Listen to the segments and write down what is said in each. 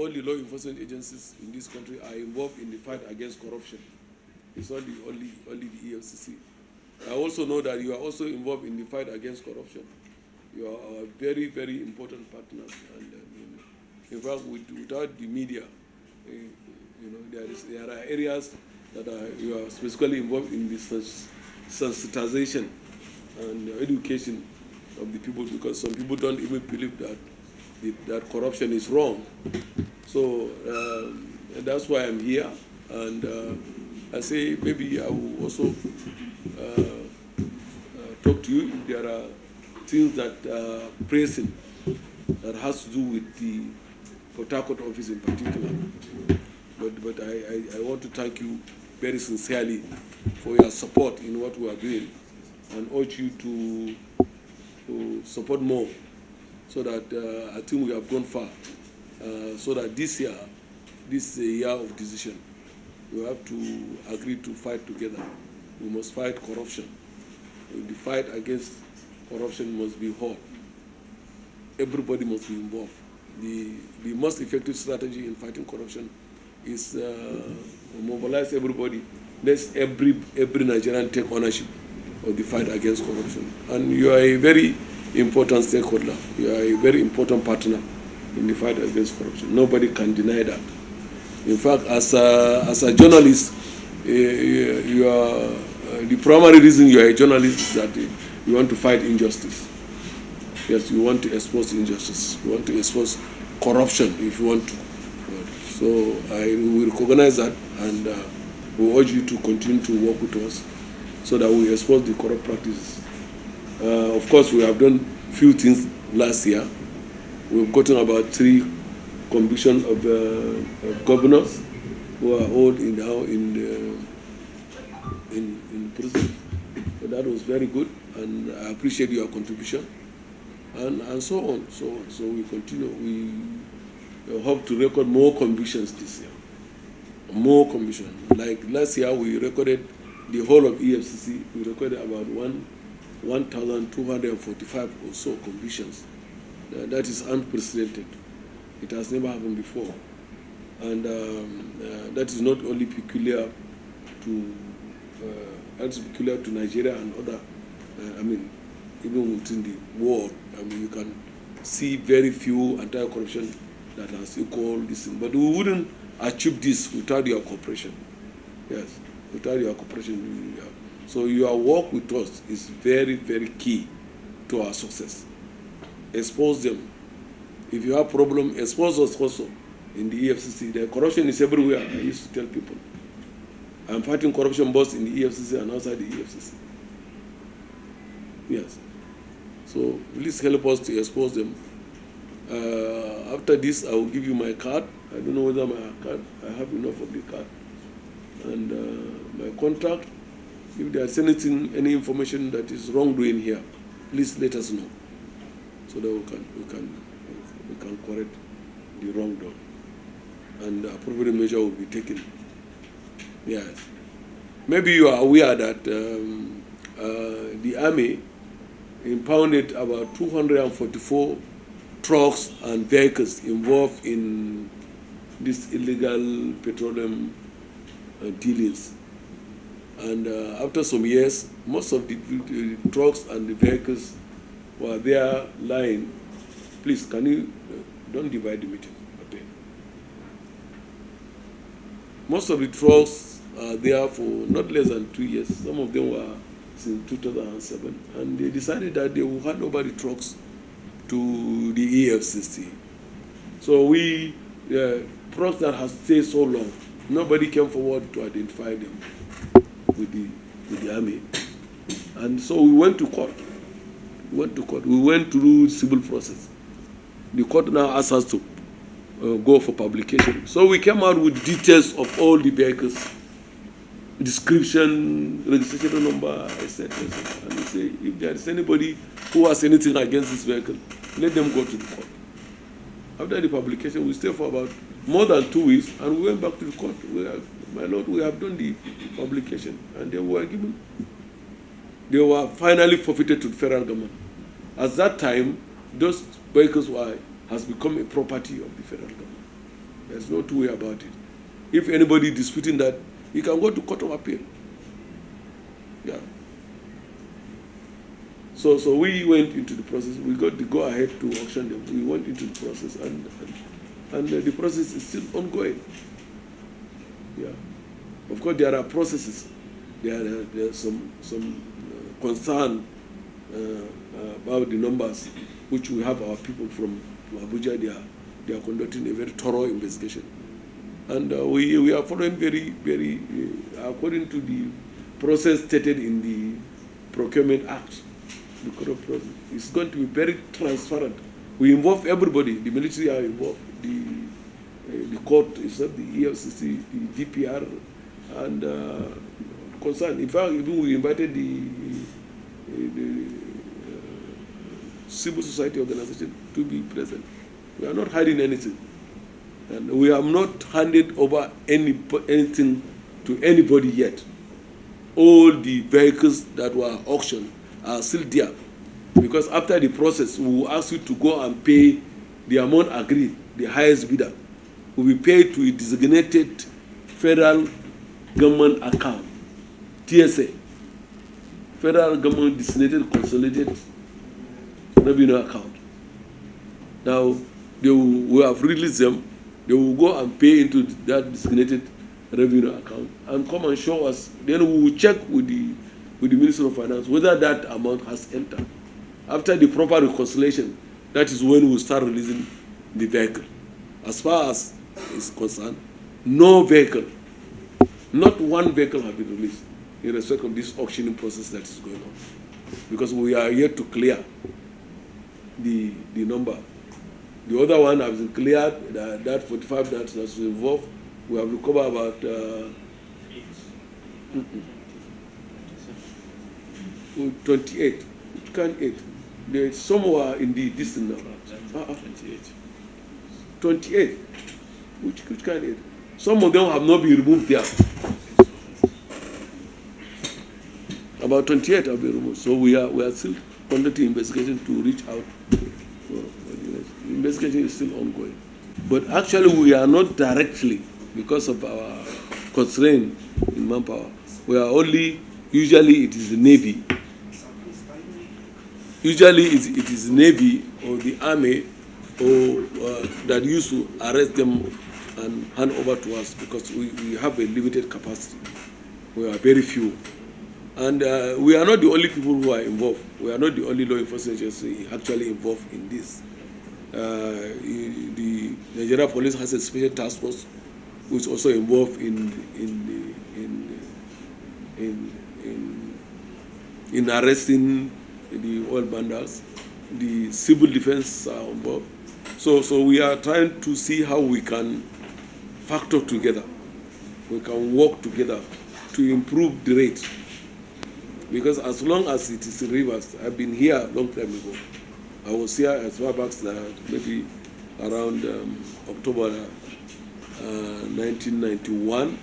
all the law enforcement agencies in this country are involved in the fight against corruption. It's not the only the EFCC. I also know that you are also involved in the fight against corruption. You are our very, very important partners. And in fact, without the media, there are areas that you are specifically involved in this sensitization and education of the people, because some people don't even believe that corruption is wrong. So that's why I'm here, and I say maybe I will also talk to you if there are things that pressing that has to do with the Port Harcourt office in particular. But I want to thank you very sincerely for your support in what we are doing, and urge you to support more, so that I think we have gone far. So that this year, this is a year of decision. We have to agree to fight together. We must fight corruption. The fight against corruption must be hot. Everybody must be involved. The most effective strategy in fighting corruption is mobilize everybody. Let every Nigerian take ownership of the fight against corruption. And you are a very important stakeholder. You are a very important partner in the fight against corruption. Nobody can deny that. In fact, as a journalist, you are the primary reason you are a journalist is that you want to fight injustice. Yes, you want to expose injustice. You want to expose corruption if you want to. So I will recognize that, and we urge you to continue to work with us so that we expose the corrupt practices. Of course, we have done few things last year. We've gotten about 3 convictions of governors who are all now in prison. So that was very good, and I appreciate your contribution, and so on. So we continue. We hope to record more convictions this year. More convictions. Like last year, we recorded the whole of EFCC. We recorded about 1,245 or so convictions. That is unprecedented. It has never happened before, and that is not only peculiar to Nigeria and other. Even within the world, you can see very few anti-corruption that has equal this thing. But we wouldn't achieve this without your cooperation. Yes, without your cooperation. So your work with us is very, very key to our success. Expose them. If you have problem, expose us also in the EFCC. The corruption is everywhere. I used to tell people. I'm fighting corruption both in the EFCC and outside the EFCC. Yes. So please help us to expose them. After this, I will give you my card. I don't know whether my card, I have enough of the card. And my contact. If there's anything, any information that is wrongdoing here, please let us know, so that we can correct the wrongdoing, and appropriate measure will be taken. Yes. Maybe you are aware that the army impounded about 244 trucks and vehicles involved in this illegal petroleum dealings. And after some years, most of the trucks and the vehicles were there lying. Please, can you don't divide the meeting? Okay. Most of the trucks are there for not less than 2 years. Some of them were since 2007, and they decided that they will hand over the trucks to the EFCC. So trucks that have stayed so long, nobody came forward to identify them with the army, and so we went to court. We went through civil process. The court now asked us to go for publication. So we came out with details of all the vehicles, description, registration number, etc. And we say, if there is anybody who has anything against this vehicle, let them go to the court. After the publication, we stayed for about more than 2 weeks, and we went back to the court. My Lord, we have done the publication, and they were finally forfeited to the federal government. At that time, those vehicles has become a property of the federal government. There's no two way about it. If anybody disputing that, he can go to court of appeal. Yeah. So we went into the process. We got the go ahead to auction them. We went into the process, and the process is still ongoing. Yeah. Of course, there are processes. There are some concern about the numbers, which we have our people from Abuja. They are conducting a very thorough investigation, and we are following very according to the process stated in the Procurement Act. The corrupt process is going to be very transparent. We involve everybody. The military are involved. The court is not the EFCC, the DPR, and concern. In fact, even we invited the civil society organization to be present. We are not hiding anything, and we have not handed over anything to anybody yet. All the vehicles that were auctioned are still there, because after the process, we will ask you to go and pay the amount agreed. The highest bidder will be paid to a designated federal government account, TSA, federal government designated consolidated revenue account. Now, we have released them. They will go and pay into that designated revenue account and come and show us. Then we will check with the Ministry of Finance whether that amount has entered. After the proper reconciliation, that is when we will start releasing the vehicle. As far as is concerned, no vehicle, not one vehicle has been released in respect of this auctioning process that is going on, because we are yet to clear the number. The other one has been cleared. That 45 that was involved, we have recovered about 28. Which kind 8? There's somewhere in the distance now. 28. Which kind 8? Some of them have not been removed there. About 28 have been removed. So we are still conducting investigation to reach out. The investigation is still ongoing. But actually, we are not directly, because of our constraint in manpower. We are only, usually it is the Navy. Usually it is the Navy or the Army that used to arrest them and hand over to us, because we have a limited capacity. We are very few. And we are not the only people who are involved. We are not the only law enforcement agency actually involved in this. The Nigeria Police has a special task force which is also involved in arresting the oil bandits. The civil defense are involved. So we are trying to see how we can factor together. We can work together to improve the rate. Because as long as it is in rivers, I've been here a long time ago. I was here as far back as maybe around October 1991.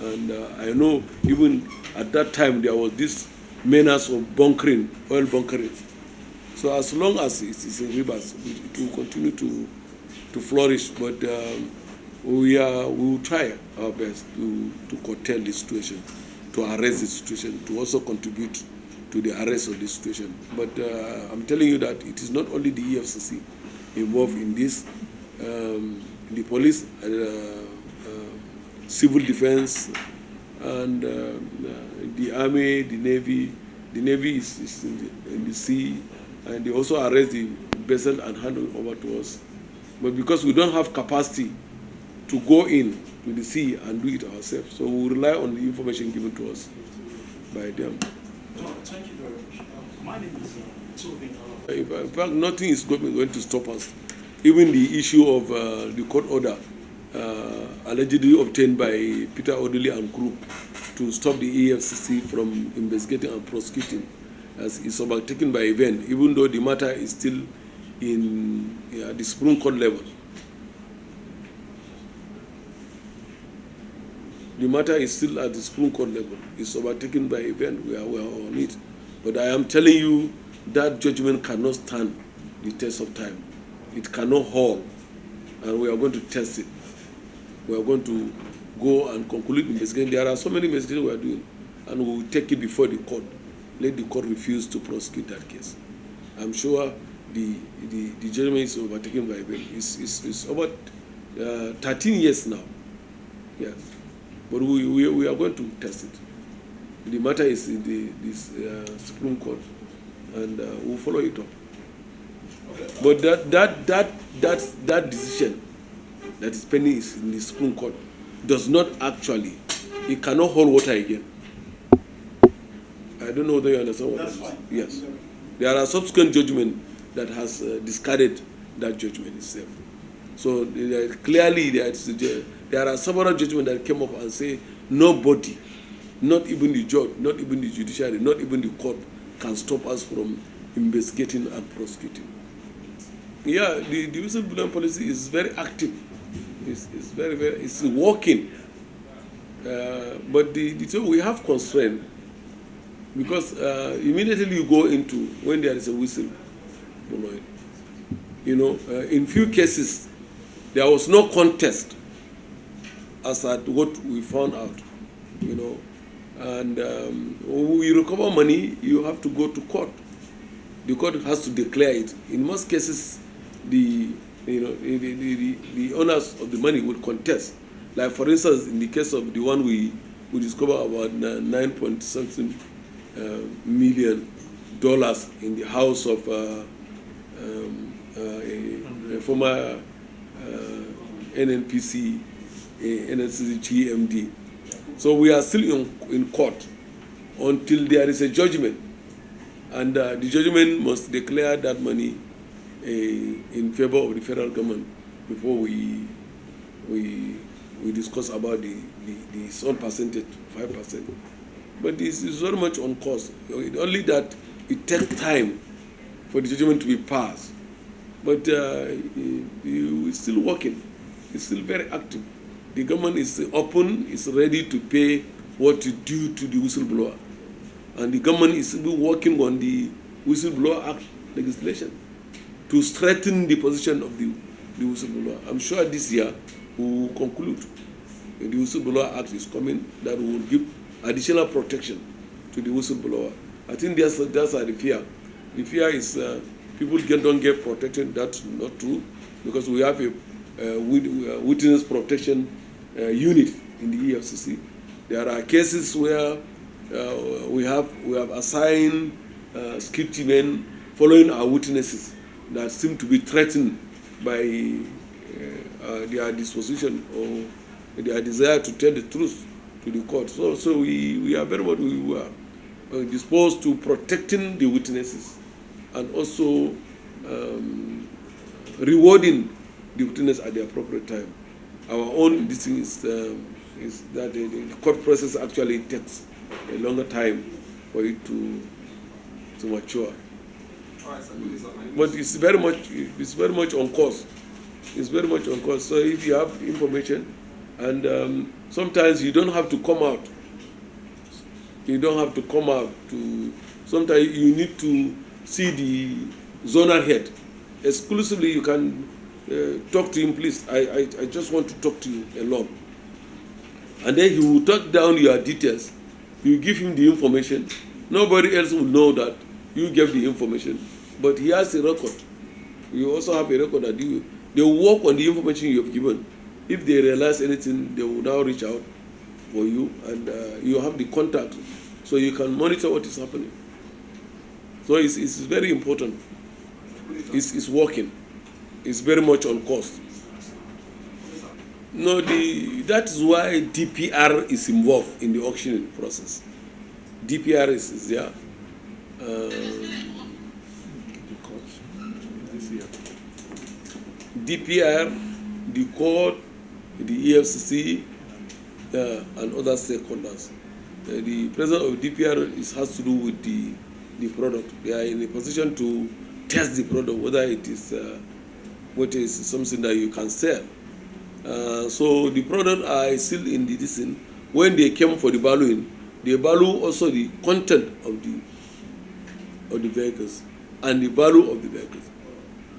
And I know even at that time there was this menace of bunkering, oil bunkering. So as long as it is in rivers, it will continue to flourish. But we will try our best to curtail the situation, to arrest the situation, to also contribute to the arrest of the situation. But I'm telling you that it is not only the EFCC involved in this. The police, civil defense, and the army, the navy. The navy is in the sea, and they also arrest the vessel and hand it over to us. But because we don't have capacity to go in to the sea and do it ourselves, so we rely on the information given to us by them. Thank you very much. My name is Tobin. In fact, nothing is going to stop us. Even the issue of the court order allegedly obtained by Peter Odili and group to stop the EFCC from investigating and prosecuting, as is overtaken by event, even though the matter is still in the Supreme Court level. The matter is still at the Supreme Court level. It's overtaken by event. We are on it. But I am telling you that judgment cannot stand the test of time. It cannot hold. And we are going to test it. We are going to go and conclude investigation. There are so many investigations we are doing, and we will take it before the court. Let the court refuse to prosecute that case. I'm sure the judgment is overtaken by them. It's about 13 years now. Yes, but we are going to test it. The matter is in this Supreme Court, and we'll follow it up. But that decision that is pending is in the Supreme Court does not actually, it cannot hold water again. I don't know whether you understand what That's that is. fine. Yes. There are subsequent judgment that has discarded that judgment itself. So clearly there are several judgments that came up and say nobody, not even the judge, not even the judiciary, not even the court can stop us from investigating and prosecuting. Yeah, the whistleblowing policy is very active. It's it's working. But we have constraint because immediately you go into when there is a whistleblowing. In few cases there was no contest as at what we found out. And when we recover money, you have to go to court. The court has to declare it. In most cases, the owners of the money will contest. Like for instance, in the case of the one we discovered about $9.something million in the house of a former NNPC, NNCC GMD. So we are still in court until there is a judgment, and the judgment must declare that money in favor of the federal government before we discuss about the own percentage, 5%. But this is very much on course. Only that it takes time for the judgment to be passed. But it's still working. It's still very active. The government is open, is ready to pay what is due to the whistleblower. And the government is working on the Whistleblower Act legislation to strengthen the position of the whistleblower. I'm sure this year we will conclude. The Whistleblower Act is coming that will give additional protection to the whistleblower. I think that's the fear. The fear is people don't get protected. That's not true, because we have a witness protection unit in the EFCC. There are cases where we have assigned security men following our witnesses that seem to be threatened by their disposition or their desire to tell the truth to the court. So we are very much disposed to protecting the witnesses and also rewarding the witness at the appropriate time. Our own this thing is that the court process actually takes a longer time for it to mature. But it's very much on course. It's very much on course. So if you have information, and sometimes you don't have to come out. You don't have to come out to. Sometimes you need to see the zonal head exclusively. You can talk to him, please. I just want to talk to you alone. And then he will take down your details. You give him the information. Nobody else will know that you gave the information, but he has a record. You also have a record that they will work on the information you have given. If they realize anything, they will now reach out for you, and you have the contact, so you can monitor what is happening. So it's very important. It's working. It's very much on course. No, that is why DPR is involved in the auctioning process. DPR is there. DPR, the court, the EFCC, and other stakeholders. The president of DPR has to do with the product. They are in a position to test the product, whether it is something that you can sell. So the product are still in the design. When they came for the valuing, they value also the content of the vehicles and the value of the vehicles.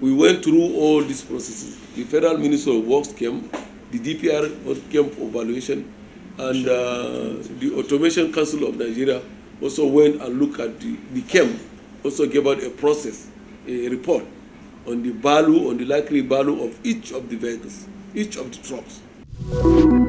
We went through all these processes. The Federal Minister of Works came The DPR came for valuation, and the Automation Council of Nigeria also went and looked at the CAM, also gave out a process, a report on the value, on the likely value of each of the vehicles, each of the trucks.